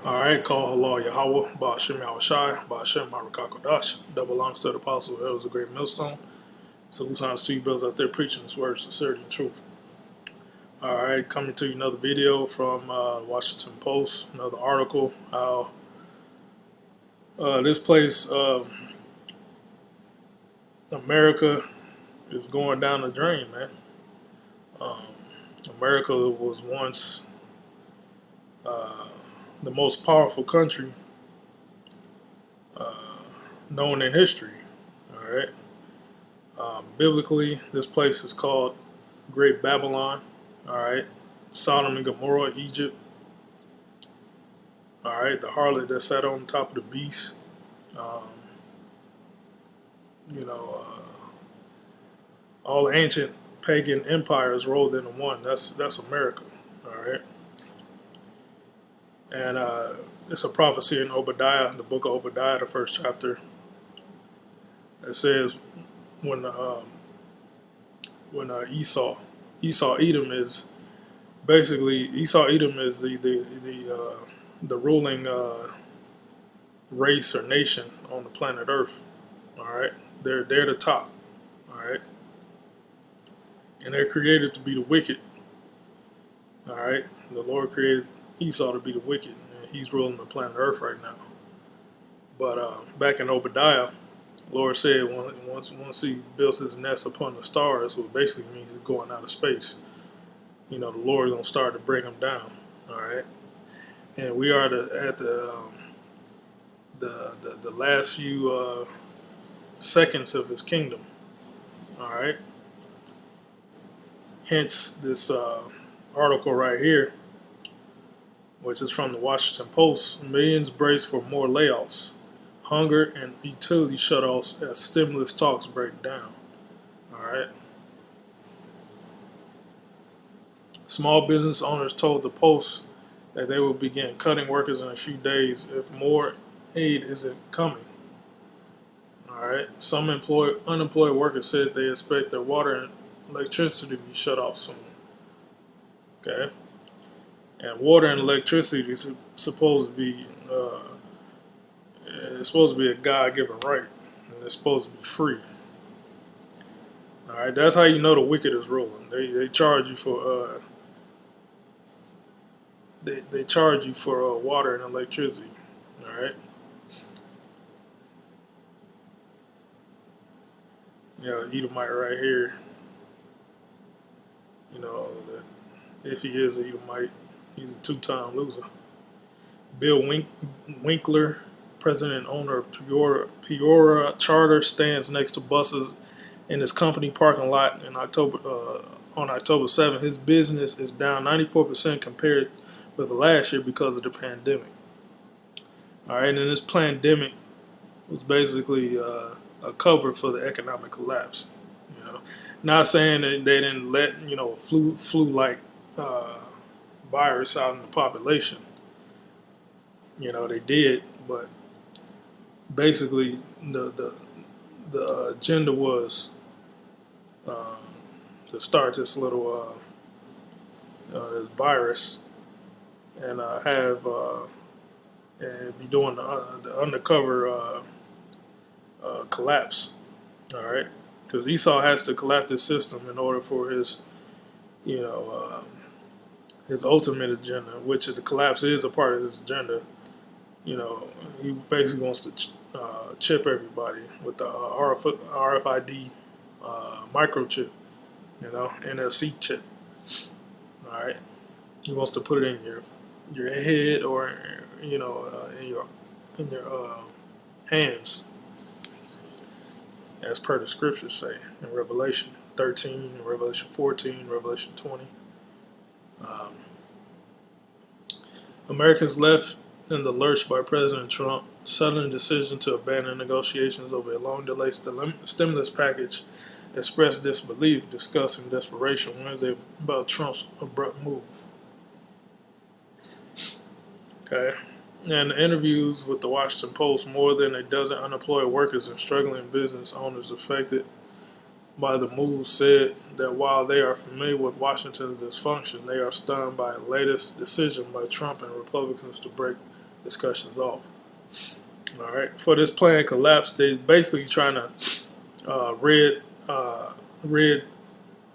Alright, call halal Yahweh, Ba'ashem Yahushai, Ba'ashem Marakakodash, double honors to the apostles, elders of the great millstone. Salute honors to you brothers out there preaching this word, sincerity and truth. Alright, coming to you another video from Washington Post, another article, how this place, America, is going down the drain, man. Um, America was once the most powerful country known in history. All right. Biblically, this place is called Great Babylon. All right. Sodom and Gomorrah, Egypt. All right. The harlot that sat on top of the beast. Um, you know, all the ancient pagan empires rolled into one. That's America. All right. And it's a prophecy in Obadiah, the book of Obadiah, the first chapter. It says when Esau Edom is basically Edom is the ruling race or nation on the planet Earth. All right, they're the top. All right, and they're created to be the wicked. All right, the Lord created Esau to be the wicked, and he's ruling the planet Earth right now. But back in Obadiah, the Lord said once he builds his nest upon the stars, what basically means he's going out of space. The Lord is gonna start to bring them down. All right, and we are at the last few seconds of his kingdom. All right. Hence this article right here, which is from the Washington Post. Millions brace for more layoffs, hunger and utility shutoffs as stimulus talks break down. All right. Small business owners told the Post that they will begin cutting workers in a few days if more aid isn't coming. All right. Some unemployed workers said they expect their water and electricity to be shut off soon. Okay. And water and electricity is supposed to be it's supposed to be a God-given right, and it's supposed to be free. All right. That's how you know the wicked is ruling. They charge you for they charge you for water and electricity. All right. Edomite right here. If he is an Edomite, he's a two-time loser. Bill Winkler, president and owner of Peoria Charter, stands next to buses in his company parking lot on October 7th. His business is down 94% compared with last year because of the pandemic. All right, and this pandemic was basically a cover for the economic collapse. Not saying that they didn't let flu-like virus out in the population. They did, but basically the agenda was to start this little this virus and and be doing the undercover collapse. All right, because Esau has to collapse his system in order for his his ultimate agenda, which is the collapse is a part of his agenda. He basically wants to chip everybody with the RFID microchip, NFC chip. All right, he wants to put it in your head or in your hands, as per the scriptures say in Revelation 13, in Revelation 14, Revelation 20. Americans left in the lurch by President Trump's sudden decision to abandon negotiations over a long-delayed stimulus package expressed disbelief, discussing desperation Wednesday about Trump's abrupt move. Okay. And interviews with the Washington Post, more than a dozen unemployed workers and struggling business owners affected by the move said that while they are familiar with Washington's dysfunction, they are stunned by the latest decision by Trump and Republicans to break discussions off. All right. For this plan collapse, they basically trying to rid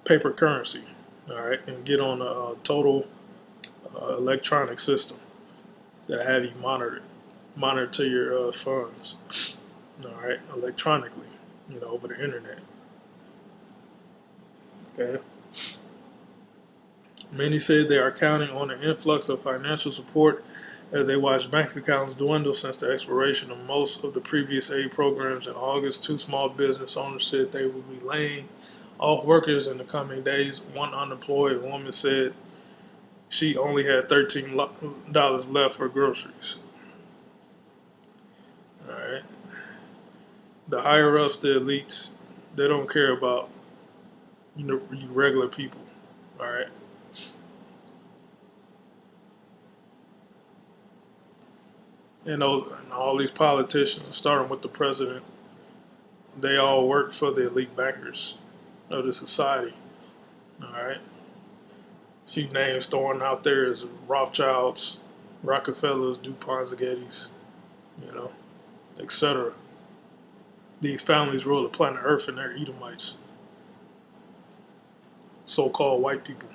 paper currency. All right, and get on a total electronic system that have you monitor your funds. All right, electronically, over the internet. Okay. Many said they are counting on an influx of financial support as they watch bank accounts dwindle since the expiration of most of the previous aid programs in August. Two small business owners said they will be laying off workers in the coming days. One unemployed woman said she only had $13 left for groceries. All right. The higher ups, the elites, they don't care about you regular people. All right. And all these politicians, starting with the president, they all work for the elite bankers of the society. All right. A few names thrown out there is Rothschilds, Rockefellers, DuPonts, Gettys, etc. These families rule the planet Earth and they're Edomites, so-called white people.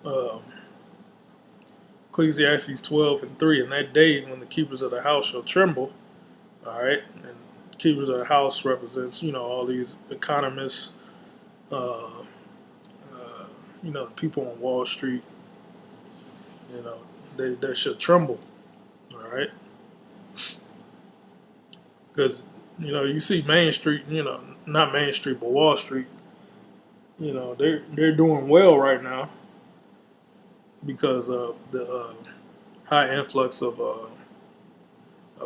Um, Ecclesiastes 12:3. In that day, when the keepers of the house shall tremble, all right, and keepers of the house represents, all these economists, uh, the people on Wall Street, they should tremble, all right, because you see Main Street, not Main Street but Wall Street, they're doing well right now because of the high influx of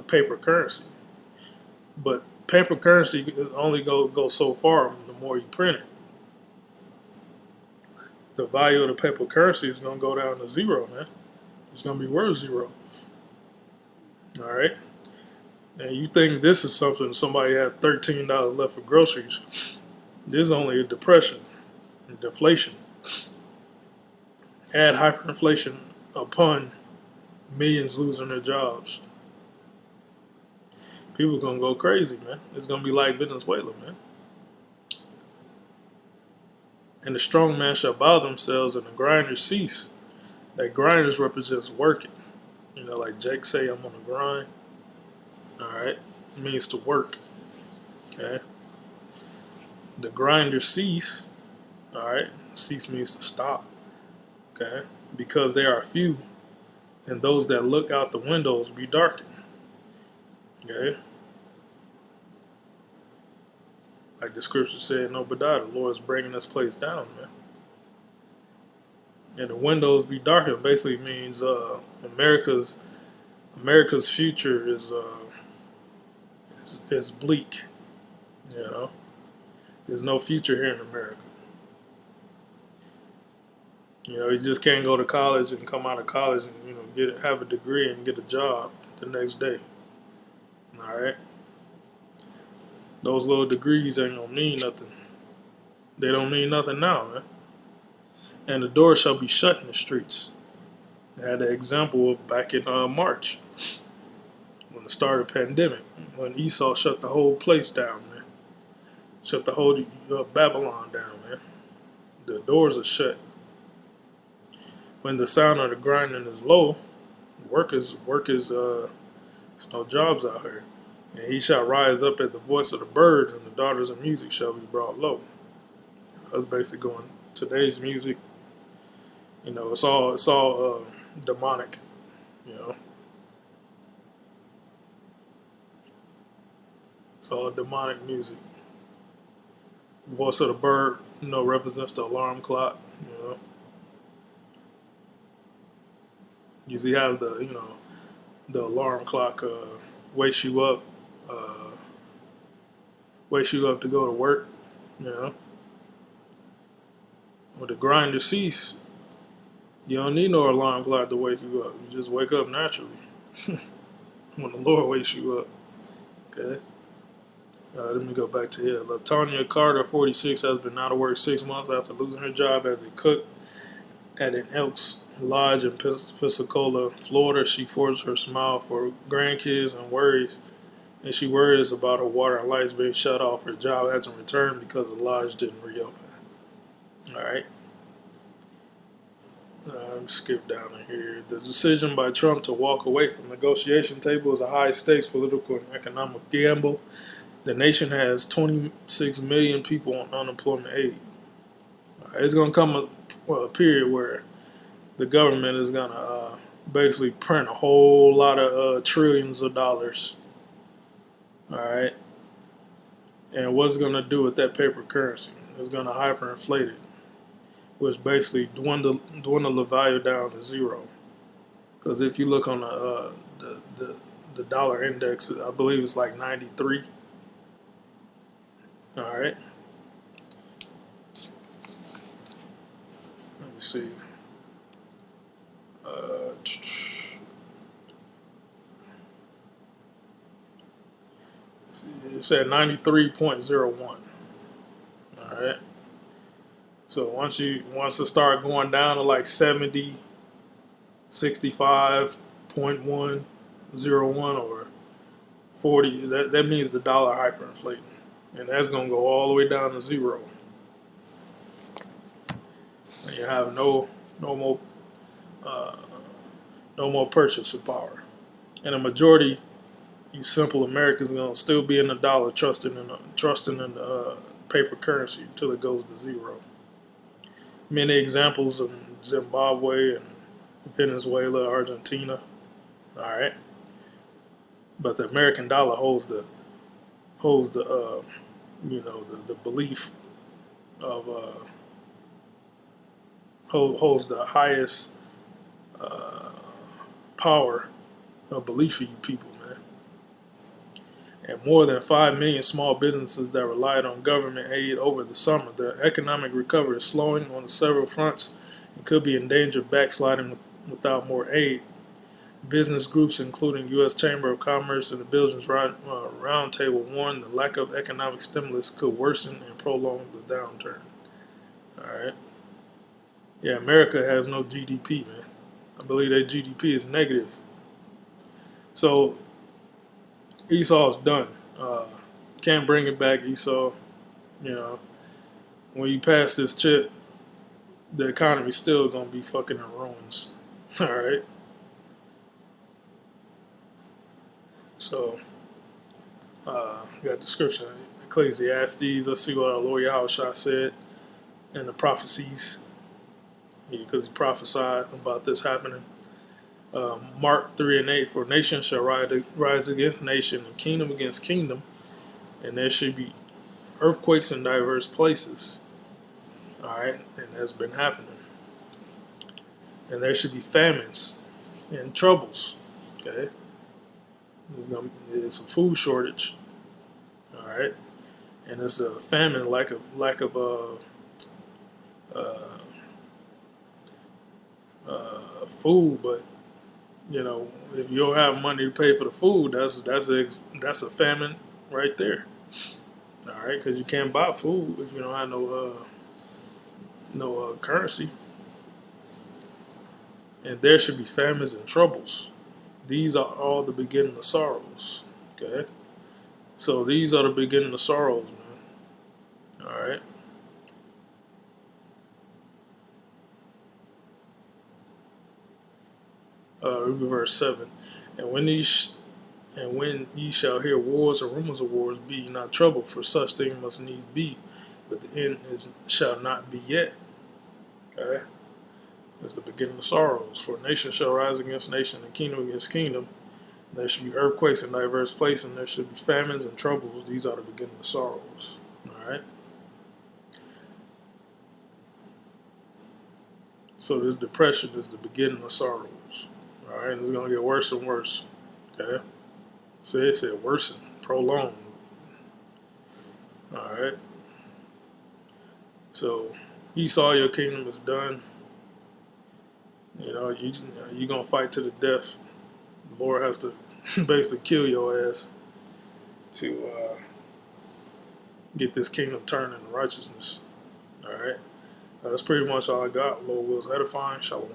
paper currency. But paper currency only go so far the more you print it. The value of the paper currency is going to go down to zero, man. It's going to be worth zero. All right? And you think this is something somebody has $13 left for groceries. This is only a depression, deflation. Add hyperinflation upon millions losing their jobs. People are going to go crazy, man. It's going to be like Venezuela, man. And the strong man shall bow themselves and the grinders cease. That grinders represents working. Like Jake say, I'm on the grind. All right. It means to work. Okay. The grinders cease. All right. Cease means to stop. Okay. Because they are few, and those that look out the windows be darkened. Okay. Like the scripture said in Obadiah, the Lord is bringing this place down, man. And the windows be darkened basically means America's future is bleak. There's no future here in America. You just can't go to college and come out of college and have a degree and get a job the next day. All right. Those little degrees ain't gonna mean nothing. They don't mean nothing now, man. And the door shall be shut in the streets. I had an example of back in March, when it started the pandemic, when Esau shut the whole place down, man. Shut the whole Babylon down, man. The doors are shut. When the sound of the grinding is low, work is there's no jobs out here. And he shall rise up at the voice of the bird, and the daughters of music shall be brought low. I was basically going, today's music, it's all demonic, It's all demonic music. Voice of the bird, represents the alarm clock, Usually have the alarm clock wakes you up to go to work, With the grinder cease, you don't need no alarm clock to wake you up. You just wake up naturally when the Lord wakes you up. Okay. Let me go back to here. LaTonya Carter, 46, has been out of work 6 months after losing her job as a cook at an Elks Lodge in Pensacola, Florida. She forged her smile for grandkids and she worries about her water and lights being shut off. Her job hasn't returned because the lodge didn't reopen. All right. Skip down to here. The decision by Trump to walk away from the negotiation table is a high-stakes political and economic gamble. The nation has 26 million people on unemployment aid. It's going to come a period where the government is going to basically print a whole lot of trillions of dollars. All right. And what's it going to do with that paper currency? It's going to hyperinflate it, which basically dwindle the value down to zero. Because if you look on the dollar index, I believe it's like 93. All right. Let me see. It's at 93.01. All right. So once it start going down to like 70, 65.101 or 40, that means the dollar hyperinflating, and that's gonna go all the way down to zero. And you have no more purchasing power, and a majority, you simple Americans, gonna still be in the dollar, trusting in the paper currency until it goes to zero. Many examples of Zimbabwe and Venezuela, Argentina. All right, but the American dollar holds the the belief of holds the highest power of belief for you people, man. And more than 5 million small businesses that relied on government aid over the summer. The economic recovery is slowing on several fronts and could be in danger of backsliding without more aid. Business groups, including U.S. Chamber of Commerce and the Business Roundtable, warned the lack of economic stimulus could worsen and prolong the downturn. All right. Yeah, America has no GDP, man. I believe that GDP is negative. So Esau's done. Can't bring it back, Esau. You know, when you pass this chip, the economy's still gonna be fucking in ruins. All right. So, got description. Ecclesiastes. Let's see what our Lord Yahushua said in the prophecies, because he prophesied about this happening. Mark 3:8. For nation shall rise against nation, and kingdom against kingdom, and there should be earthquakes in diverse places. All right, and that's been happening. And there should be famines and troubles. Okay, there's a food shortage. All right, and it's a famine, lack of food. But you know, if you don't have money to pay for the food, that's a famine right there. All right, because you can't buy food if you don't have no currency. And there should be famines and troubles. These are all the beginning of sorrows. Okay, so these are the beginning of sorrows, man. All right. Verse 7. And when ye shall hear wars or rumors of wars, be ye not troubled, for such things must needs be, but the end shall not be yet. Okay? It's the beginning of sorrows. For nation shall rise against nation, and kingdom against kingdom. There should be earthquakes in diverse places, and there should be famines and troubles. These are the beginning of sorrows. All right? So this depression is the beginning of sorrows. All right? It's going to get worse and worse. Okay? So it said worsen, prolonged. All right? So Esau, your kingdom is done. You know, you're going to fight to the death. The Lord has to basically kill your ass to get this kingdom turned into righteousness. All right? That's pretty much all I got. Lord wills, edifying. Shalom.